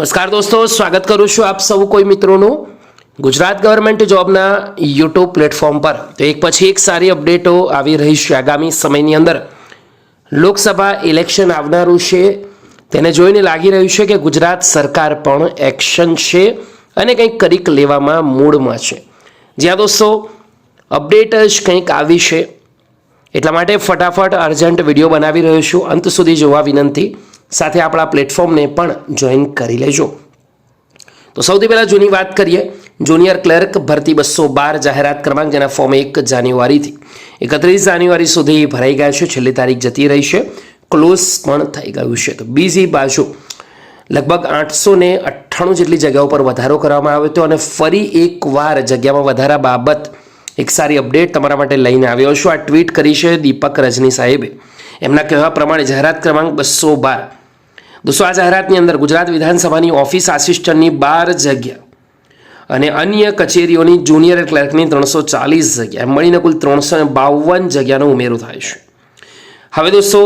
નમસ્કાર દોસ્તો, સ્વાગત કરું છું આપ સૌ કોઈ મિત્રોનું ગુજરાત ગવર્મેન્ટ જોબના યુટ્યુબ પ્લેટફોર્મ પર। તો એક પછી એક સારી અપડેટો આવી રહી છે। આગામી સમયની અંદર લોકસભા ઇલેક્શન આવનારું છે, તેને જોઈને લાગી રહ્યું છે કે ગુજરાત સરકાર પણ એક્શન છે અને કંઈક કરીક લેવામાં મૂડમાં છે। જ્યાં દોસ્તો અપડેટ જ કંઈક આવી છે, એટલા માટે ફટાફટ અર્જન્ટ વિડીયો બનાવી રહ્યો છું। અંત સુધી જોવા વિનંતી, સાથે આપણા પ્લેટફોર્મને પણ જોઈન કરી લેજો। તો સૌથી પહેલાં જૂની વાત કરીએ। જુનિયર ક્લર્ક ભરતી 212 જાહેરાત ક્રમાંક, જેના ફોર્મ 1 જાન્યુઆરીથી 31 જાન્યુઆરી સુધી ભરાઈ ગયા છે। છેલ્લી તારીખ જતી રહી છે, ક્લોઝ પણ થઈ ગયું છે। તો બીજી બાજુ લગભગ 898 જેટલી જગ્યાઓ પર વધારો કરવામાં આવ્યો હતો અને ફરી એકવાર જગ્યામાં વધારા બાબત એક સારી અપડેટ તમારા માટે લઈને આવ્યો છું। આ ટ્વીટ કરી છે દીપક રજની સાહેબે। એમના કહેવા પ્રમાણે જાહેરાત ક્રમાંક 212 દોસ્તો, આ જાહેરાતની અંદર ગુજરાત વિધાનસભાની ઓફિસ આસિસ્ટન્ટની 12 જગ્યા અને અન્ય કચેરીઓની જુનિયર ક્લર્કની 340 જગ્યા, મળીને કુલ 352 જગ્યાનો ઉમેરો થાય છે। હવે દોસ્તો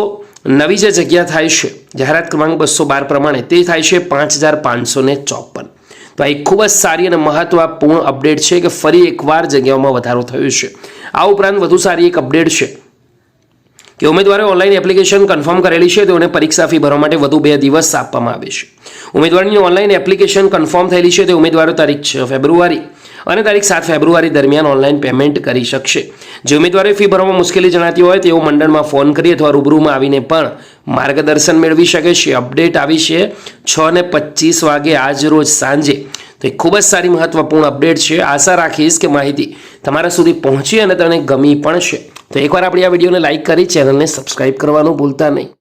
નવી જે જગ્યા થાય છે જાહેરાત ક્રમાંક 212 પ્રમાણે, તે થાય છે 5554। તો આ એક ખૂબ જ સારી અને મહત્વપૂર્ણ અપડેટ છે કે ફરી એકવાર જગ્યાઓમાં વધારો થયો છે। આ ઉપરાંત વધુ સારી એક અપડેટ છે કે ઉમેદવારોએ ઓનલાઈન એપ્લિકેશન કન્ફર્મ કરેલી છે, તેઓને પરીક્ષા ફી ભરવા માટે વધુ 2 દિવસ આપવામાં આવે છે। ઉમેદવારની ઓનલાઈન એપ્લિકેશન કન્ફર્મ થયેલી છે તે ઉમેદવારો તારીખ 6 ફેબ્રુઆરી અને તારીખ 7 ફેબ્રુઆરી દરમિયાન ઓનલાઈન પેમેન્ટ કરી શકશે। જે ઉમેદવારોએ ફી ભરવામાં મુશ્કેલી જણાતી હોય તેઓ મંડળમાં ફોન કરી અથવા રૂબરૂમાં આવીને પણ માર્ગદર્શન મેળવી શકે છે। અપડેટ આવી છે 6:25 વાગે આજ રોજ સાંજે। તો એક ખૂબ જ સારી મહત્વપૂર્ણ અપડેટ છે। આશા રાખીશ કે માહિતી તમારા સુધી પહોંચી અને તને ગમી પણ છે। તો એકવાર આપણી આ વિડીયોને લાઇક કરી ચેનલને સબસ્ક્રાઇબ કરવાનું ભૂલતા નહીં।